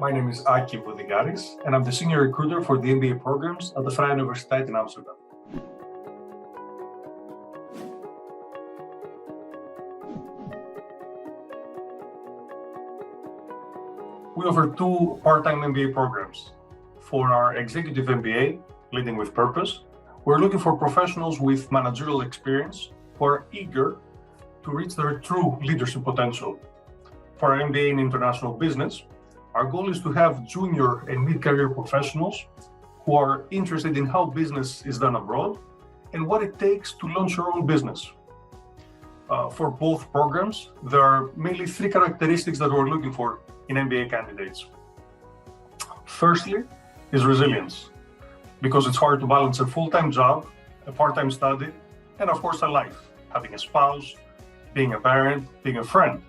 My name is Aki Voudigaris, and I'm the senior recruiter for the MBA programs at the VU Universiteit in Amsterdam. We offer two part-time MBA programs. For our executive MBA, Leading with Purpose, we're looking for professionals with managerial experience who are eager to reach their true leadership potential. For our MBA in International Business, our goal is to have junior and mid-career professionals who are interested in how business is done abroad and what it takes to launch your own business. For both programs, there are mainly three characteristics that we're looking for in MBA candidates. Firstly is resilience, because it's hard to balance a full-time job, a part-time study, and of course a life, having a spouse, being a parent, being a friend.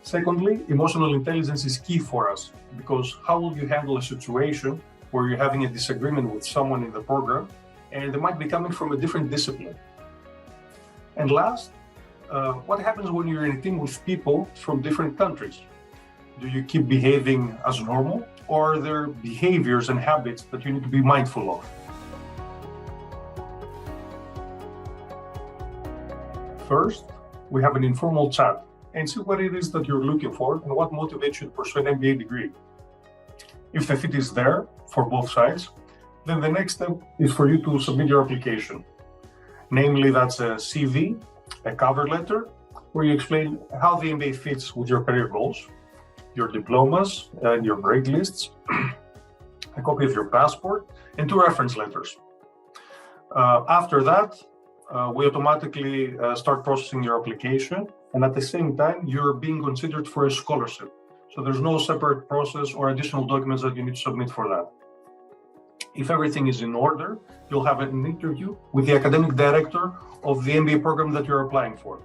Secondly, emotional intelligence is key for us, because how will you handle a situation where you're having a disagreement with someone in the program and they might be coming from a different discipline? And last, what happens when you're in a team with people from different countries? Do you keep behaving as normal, or are there behaviors and habits that you need to be mindful of? First, we have an informal chat and see what it is that you're looking for and what motivates you to pursue an MBA degree. If the fit is there for both sides, then the next step is for you to submit your application. Namely, that's a CV, a cover letter, where you explain how the MBA fits with your career goals, your diplomas and your grade lists, a copy of your passport, and two reference letters. After that, we automatically start processing your application, and at the same time, you're being considered for a scholarship. So there's no separate process or additional documents that you need to submit for that. If everything is in order, you'll have an interview with the academic director of the MBA program that you're applying for.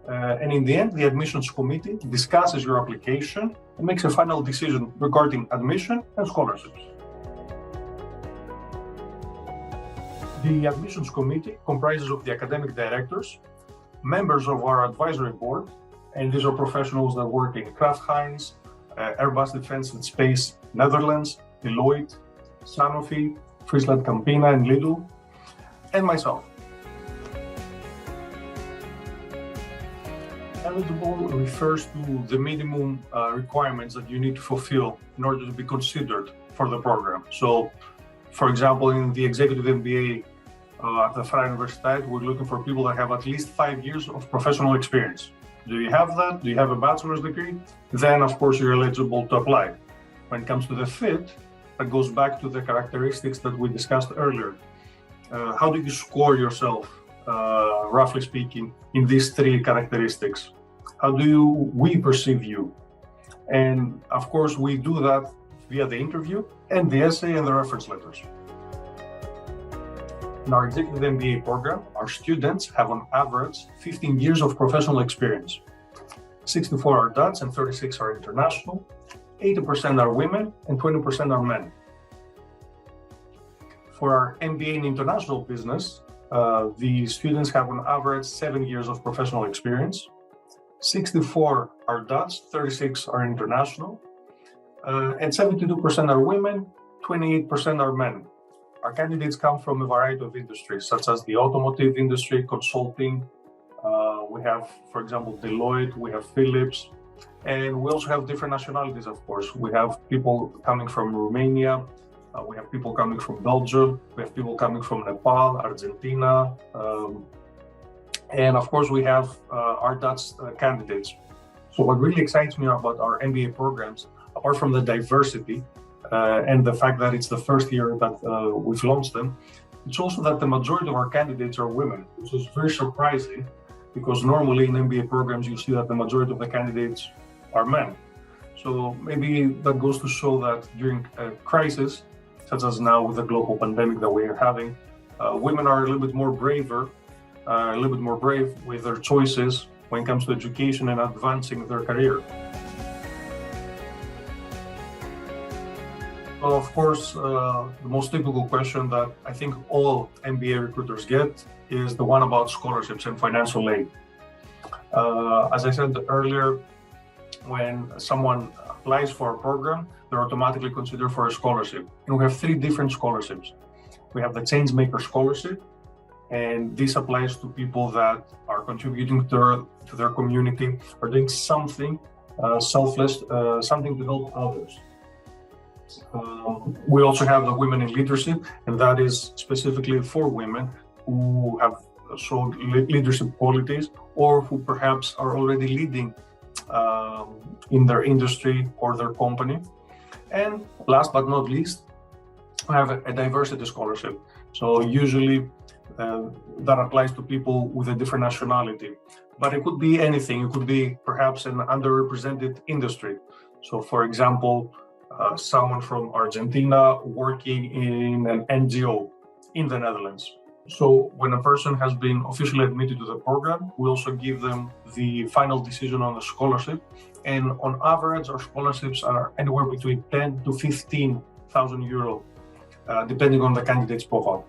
And in the end, the admissions committee discusses your application and makes a final decision regarding admission and scholarships. The admissions committee comprises of the academic directors, members of our advisory board, and these are professionals that work in Kraft Heinz, Airbus Defence and Space Netherlands, Deloitte, Sanofi, Friesland Campina and Lidl, and myself. Eligible refers to the minimum requirements that you need to fulfill in order to be considered for the program. So, for example, in the executive MBA at the VU Universiteit, we're looking for people that have at least 5 years of professional experience. Do you have that? Do you have a bachelor's degree? Then, of course, you're eligible to apply. When it comes to the fit, that goes back to the characteristics that we discussed earlier. How do you score yourself, roughly speaking, in these three characteristics? How do we perceive you? And of course, we do that via the interview and the essay and the reference letters. In our executive MBA program, our students have on average 15 years of professional experience. 64 are Dutch and 36 are international. 80% are women and 20% are men. For our MBA in International Business, the students have on average 7 years of professional experience. 64 are Dutch, 36 are international, and 72% are women, 28% are men. Our candidates come from a variety of industries, such as the automotive industry, consulting. We have, for example, Deloitte, we have Philips, and we also have different nationalities, of course. We have people coming from Romania, we have people coming from Belgium, we have people coming from Nepal, Argentina, and of course we have our Dutch candidates. So what really excites me about our MBA programs, apart from the diversity and the fact that it's the first year that we've launched them, it's also that the majority of our candidates are women, which is very surprising, because normally in MBA programs you see that the majority of the candidates are men. So maybe that goes to show that during a crisis, such as now with the global pandemic that we are having, women are a little bit more brave with their choices when it comes to education and advancing their career. Well, of course, the most typical question that I think all MBA recruiters get is the one about scholarships and financial aid. As I said earlier, when someone applies for a program, they're automatically considered for a scholarship. And we have 3 different scholarships. We have the Changemaker Scholarship, and this applies to people that are contributing to their community or doing something selfless, something to help others. We also have the Women in Leadership, and that is specifically for women who have showed leadership qualities or who perhaps are already leading in their industry or their company. And last but not least, we have a diversity scholarship. So usually that applies to people with a different nationality, but it could be anything. It could be perhaps an underrepresented industry. So for example, someone from Argentina working in an NGO in the Netherlands. So when a person has been officially admitted to the program, we also give them the final decision on the scholarship. And on average, our scholarships are anywhere between 10 to 15,000 euro, depending on the candidate's profile.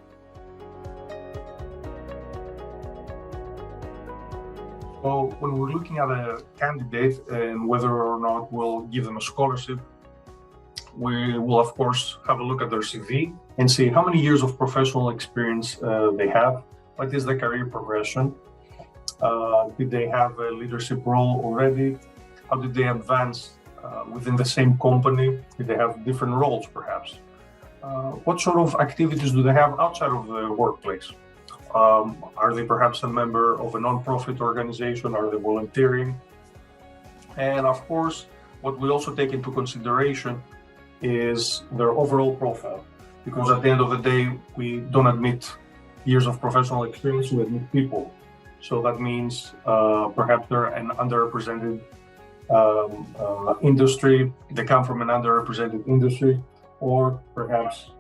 So when we're looking at a candidate and whether or not we'll give them a scholarship, we will of course have a look at their CV and see how many years of professional experience they have, what is the career progression, did they have a leadership role already, how did they advance within the same company, did they have different roles perhaps, what sort of activities do they have outside of the workplace. Are they perhaps a member of a non-profit organization? Are they volunteering? And of course, what we also take into consideration is their overall profile, because at the end of the day, we don't admit years of professional experience, we admit people. So that means perhaps they're an underrepresented industry, they come from an underrepresented industry, or perhaps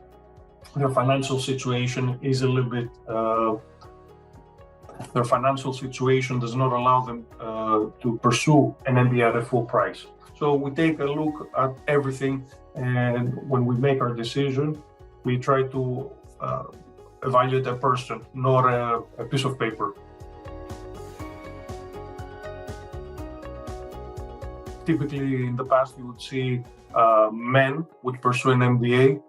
their financial situation is a little bit, their financial situation does not allow them to pursue an MBA at a full price. So we take a look at everything, and when we make our decision, we try to evaluate a person, not a piece of paper. Typically in the past, you would see men would pursue an MBA,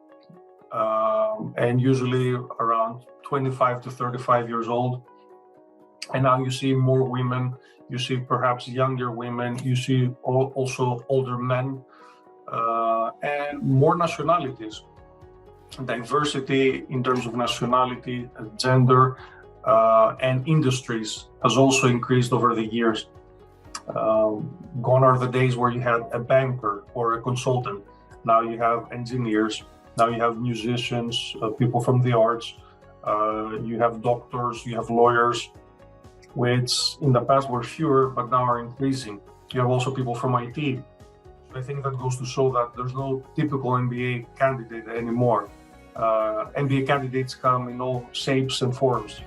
and usually around 25 to 35 years old. And now you see more women, you see perhaps younger women, you see also older men, and more nationalities. Diversity in terms of nationality, gender, and industries has also increased over the years. Gone are the days where you had a banker or a consultant. Now you have engineers, now you have musicians, people from the arts, you have doctors, you have lawyers, which in the past were fewer, but now are increasing. You have also people from IT. I think that goes to show that there's no typical MBA candidate anymore. MBA candidates come in all shapes and forms.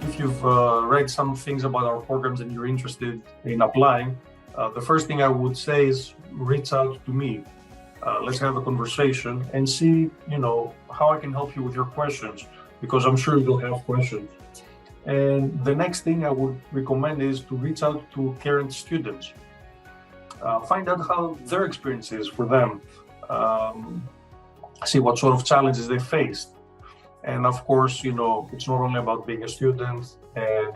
If you've read some things about our programs and you're interested in applying, the first thing I would say is reach out to me. Let's have a conversation and see, how I can help you with your questions, because I'm sure you'll have questions. And the next thing I would recommend is to reach out to current students. Find out how their experience is for them. See what sort of challenges they faced. And of course, it's not only about being a student and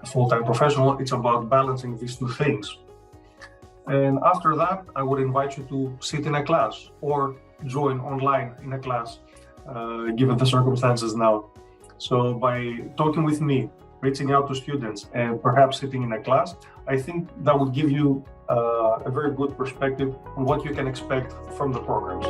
a full-time professional, it's about balancing these two things. And after that, I would invite you to sit in a class or join online in a class, given the circumstances now. So by talking with me, reaching out to students, and perhaps sitting in a class, I think that would give you a very good perspective on what you can expect from the programs.